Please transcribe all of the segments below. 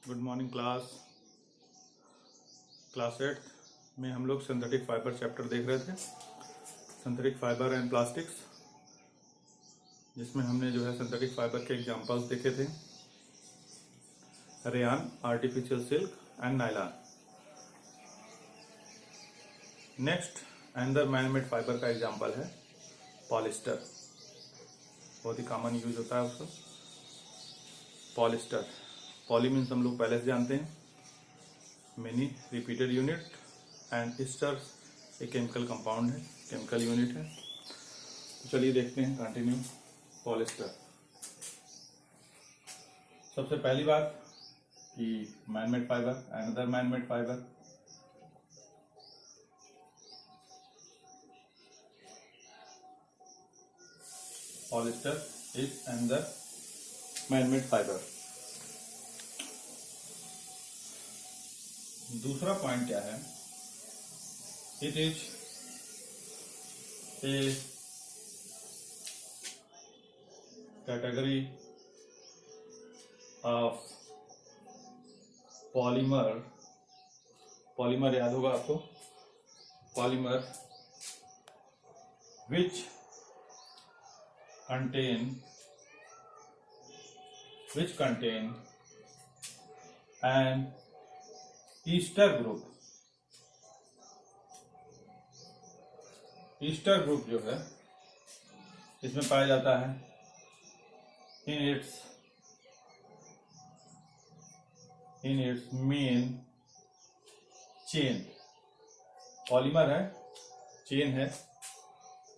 Good morning class 8 में हम लोग सिंथेटिक फाइबर चैप्टर देख रहे थे। सिंथेटिक फाइबर एंड प्लास्टिक्स, जिसमें हमने जो है सिंथेटिक फाइबर के एग्जांपल्स देखे थे, rayon, artificial silk and nylon. Next another manmade fiber का एग्जांपल है पॉलिस्टर। बहुत ही कॉमन यूज होता है उसका। पॉलिस्टर, पॉली मीन्स हम लोग पहले से जानते हैं, many repeated unit, and ester एक केमिकल कंपाउंड है, केमिकल यूनिट है। तो चलिए देखते हैं, कंटिन्यू। पॉलिस्टर, सबसे पहली बात कि manmade fibre, another manmade fibre. Polyester is another manmade fibre. दूसरा पॉइंट क्या है? It is A category of polymer. Polymer याद होगा आपको, polymer which contain an ester group। Easter group जो है इसमें पाया जाता है in its main chain. Polymer है, चेन है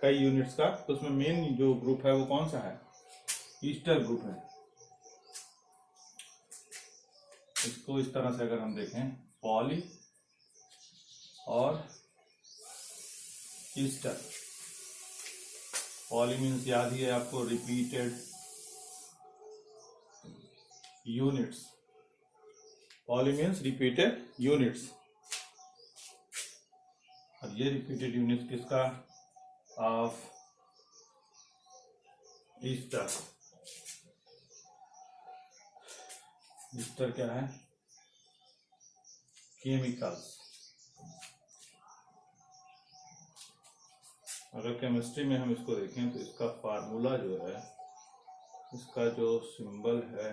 कई यूनिट्स का, तो उसमें मेन जो ग्रुप है वो कौन सा है? ईस्टर ग्रुप है। इसको इस तरह से अगर हम देखें, पॉली और ईस्टर। पॉली मीन्स याद ही है आपको, repeated units. Poly means repeated units, और ये रिपीटेड यूनिट्स किसका? Of Easter. ईस्टर क्या है? केमिकल्स। अगर केमिस्ट्री में हम इसको देखें तो इसका फार्मूला जो है, इसका जो सिंबल है,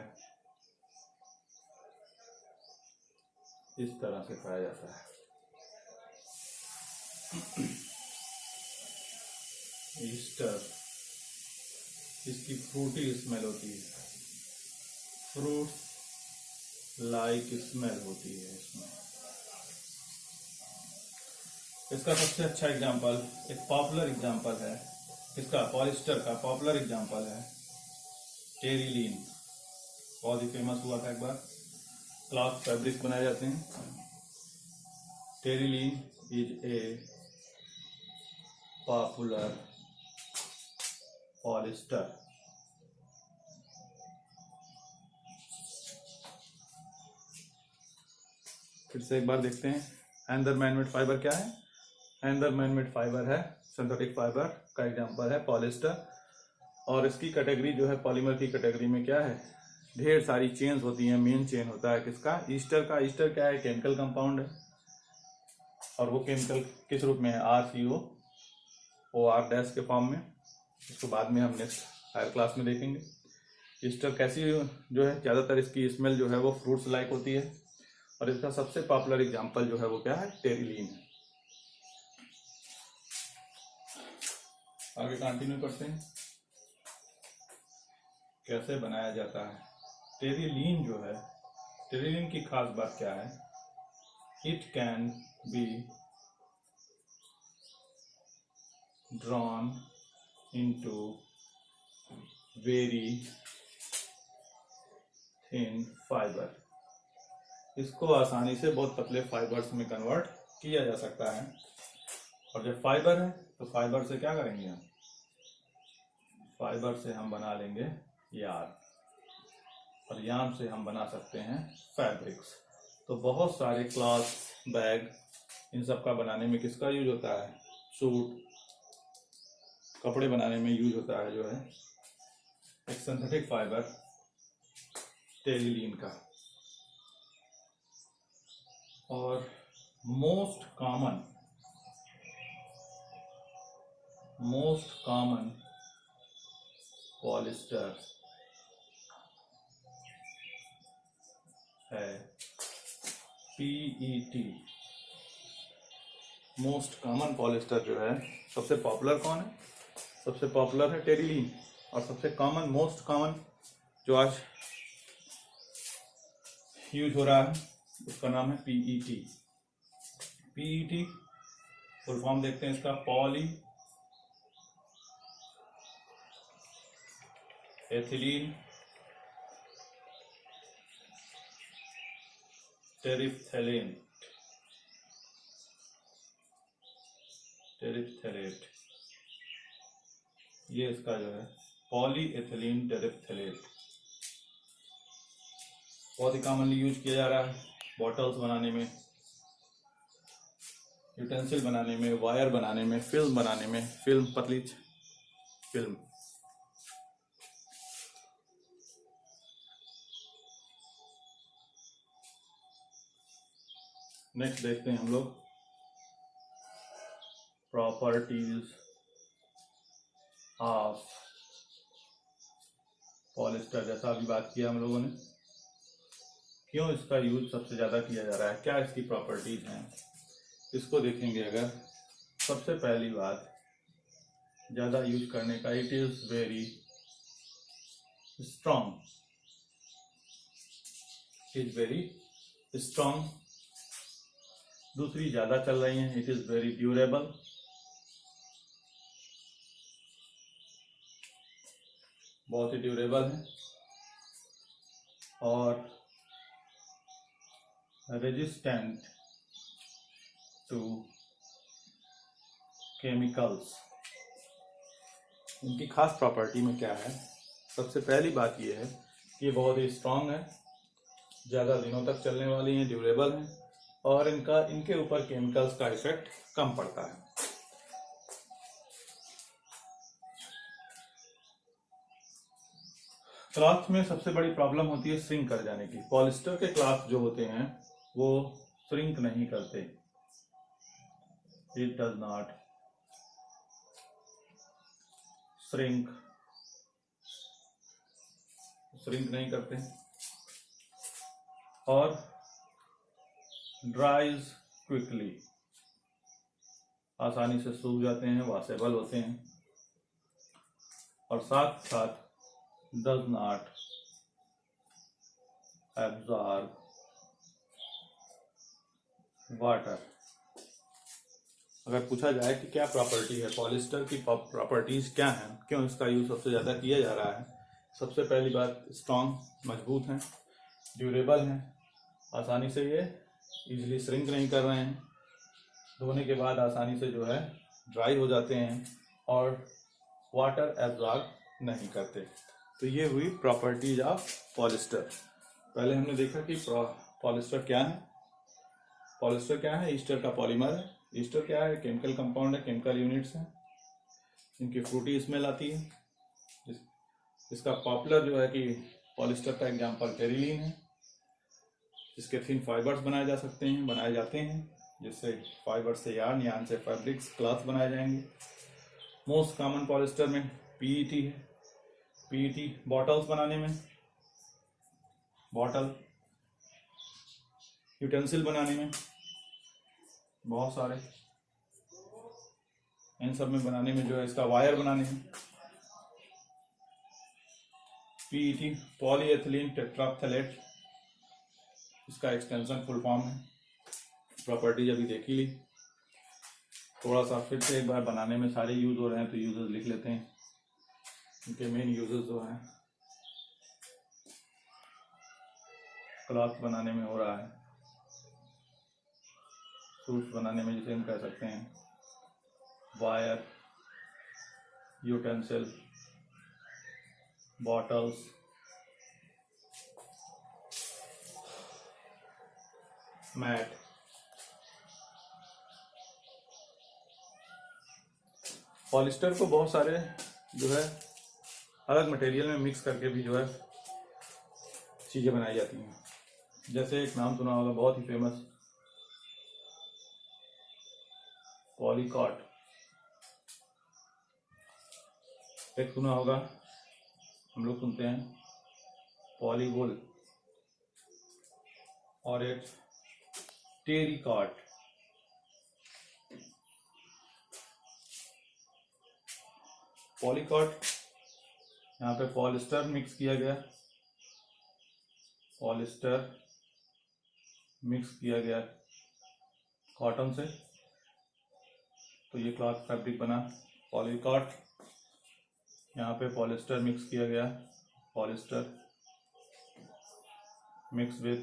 इस तरह से पाया जाता है। ईस्टर, इसकी फ्रूटी स्मेल होती है, फ्रूट लाइक स्मेल होती है इसमें। इसका सबसे अच्छा एग्जांपल, एक पॉपुलर एग्जांपल है इसका, पॉलिस्टर का पॉपुलर एग्जांपल है टेरिलीन। बहुत ही फेमस हुआ था एक बार, क्लॉथ फैब्रिक्स बनाए जाते हैं। Terylene is a popular polyester. फिर से एक बार देखते हैं, अनदर मैनमेड फाइबर क्या है? अनदर मैनमेड फाइबर है सिंथेटिक फाइबर का एग्जांपल है पॉलिस्टर, और इसकी कैटेगरी जो है पॉलीमर की कैटेगरी में क्या है? ढेर सारी चेन्स होती हैं। मेन चेन होता है किसका? ईस्टर का। ईस्टर क्या है? केमिकल कंपाउंड है, और वो केमिकल किस रूप में है? RCOOR- के फॉर्म में। इसको बाद में हम नेक्स्ट हायर क्लास में देखेंगे। ईस्टर कैसी जो है, ज्यादातर इसकी स्मेल जो है वो फ्रूट्स लाइक होती है, और इसका सबसे पॉपुलर एग्जांपल जो है वो क्या है? टेरिलीन है। आगे कंटिन्यू करते हैं, कैसे बनाया जाता है टेरिलीन जो है। टेरिलीन की खास बात क्या है? It can be drawn into very thin fibre. इसको आसानी से बहुत पतले फाइबर्स में कन्वर्ट किया जा सकता है। और जब फाइबर है तो फाइबर से क्या करेंगे हम? फाइबर से हम बना लेंगे यार्न, और यार्न से हम बना सकते हैं फैब्रिक्स। तो बहुत सारे क्लॉथ, बैग, इन सब का बनाने में किसका यूज होता है? सूट, कपड़े बनाने में यूज होता है जो है एक सिंथेटिक फाइबर टेरिलीन का। और मोस्ट कॉमन पॉलिस्टर है PET। मोस्ट कॉमन पॉलिस्टर जो है, सबसे पॉपुलर कौन है? सबसे पॉपुलर है टेरिलीन, और सबसे कॉमन, मोस्ट कॉमन जो आज यूज हो रहा है उसका नाम है PET। PET फुल फॉर्म देखते हैं इसका, पॉली एथिलीन टेरिफ्थैलेट। ये इसका जो है पॉली एथिलीन टेरिफ्थैलेट, बहुत ही कॉमनली यूज किया जा रहा है बॉटल्स बनाने में, यूटेंसिल बनाने में, वायर बनाने में, फिल्म बनाने में, फिल्म, पतली फिल्म। नेक्स्ट देखते हैं हम लोग प्रॉपर्टीज ऑफ पॉलिस्टर। जैसा अभी बात किया हम लोगों ने, क्यों इसका यूज सबसे ज़्यादा किया जा रहा है, क्या इसकी प्रॉपर्टीज हैं, इसको देखेंगे। अगर सबसे पहली बात ज़्यादा यूज करने का, it is very strong, is very strong. दूसरी ज़्यादा चल रही हैं, इट इज़ वेरी ड्यूरेबल, बहुत ही ड्यूरेबल है, और रेजिस्टेंट टू केमिकल्स। इनकी खास प्रॉपर्टी में क्या है? सबसे पहली बात यह है कि ये बहुत ही स्ट्रांग है, ज़्यादा दिनों तक चलने वाली हैं, ड्यूरेबल हैं, और इनके ऊपर केमिकल्स का इफेक्ट कम पड़ता है। क्लॉथ में सबसे बड़ी प्रॉब्लम होती है श्रिंक कर जाने की। पॉलिस्टर के क्लॉथ जो होते हैं वो श्रिंक नहीं करते, इट डज नॉट श्रिंक नहीं करते, और ड्राइज क्विकली, आसानी से सूख जाते हैं, वॉशेबल होते हैं, और साथ साथ डज नॉट एब्जॉर्ब वाटर। अगर पूछा जाए कि क्या प्रॉपर्टी है पॉलिस्टर की, प्रॉपर्टीज क्या हैं, क्यों इसका यूज सबसे ज़्यादा किया जा रहा है, सबसे पहली बात स्ट्रॉन्ग, मजबूत हैं, ड्यूरेबल हैं, आसानी से ये इजीली श्रिंक नहीं कर रहे हैं, धोने के बाद आसानी से जो है ड्राई हो जाते हैं, और वाटर एब्जॉर्ब नहीं करते। तो ये हुई प्रॉपर्टीज ऑफ पॉलिस्टर। पहले हमने देखा कि पॉलिस्टर क्या है। पॉलिस्टर क्या है? ईस्टर का पॉलीमर है। ईस्टर क्या है? केमिकल कंपाउंड है, केमिकल यूनिट्स हैं, इनकी फ्रूटी स्मेल आती है। इसका पॉपुलर जो है कि पॉलिस्टर का एग्जाम्पल टेरिलीन है, जिसके थिन फाइबर्स बनाए जाते हैं, जिससे फाइबर से यार्न से फैब्रिक्स, क्लॉथ बनाए जाएंगे। मोस्ट कॉमन पॉलिस्टर में PET है। PET बॉटल्स बनाने में, बॉटल, यूटेंसिल बनाने में, बहुत सारे, इन सब में बनाने में जो है, इसका वायर बनाने में। PET पॉलीएथिलीन टेट्राफ्थलेट, इसका एक्सटेंशन फुल फॉर्म है। प्रॉपर्टीज अभी देख ही ली, थोड़ा सा फिर से एक बार बनाने में सारे यूज हो रहे हैं तो यूजेस लिख लेते हैं। इनके मेन यूजेस जो हैं, क्लॉथ बनाने में हो रहा है, सूट्स बनाने में जिसे हम कह सकते हैं, wire, utensil, bottles, mat. Polyester को बहुत सारे जो है अलग मटेरियल में मिक्स करके भी जो है चीज़ें बनाई जाती हैं। जैसे एक नाम सुना होगा बहुत ही फेमस पॉलीकॉट। एक सुना होगा, हम लोग सुनते हैं पॉलीवुल, और एक टेरिकॉट। पॉलीकॉट, यहाँ पे पॉलिस्टर मिक्स किया गया, पॉलिस्टर मिक्स किया गया कॉटन से, तो ये क्लॉथ फैब्रिक बना पॉलीकॉट। यहाँ पे पॉलिस्टर मिक्स किया गया, पॉलिस्टर मिक्स विथ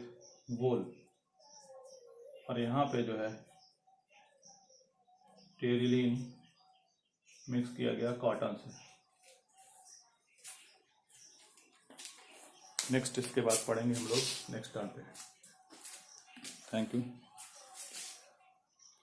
वूल, और यहाँ पे जो है टेरिलीन मिक्स किया गया कॉटन से। नेक्स्ट इसके बाद पढ़ेंगे हम लोग नेक्स्ट टर्न पे। Thank you.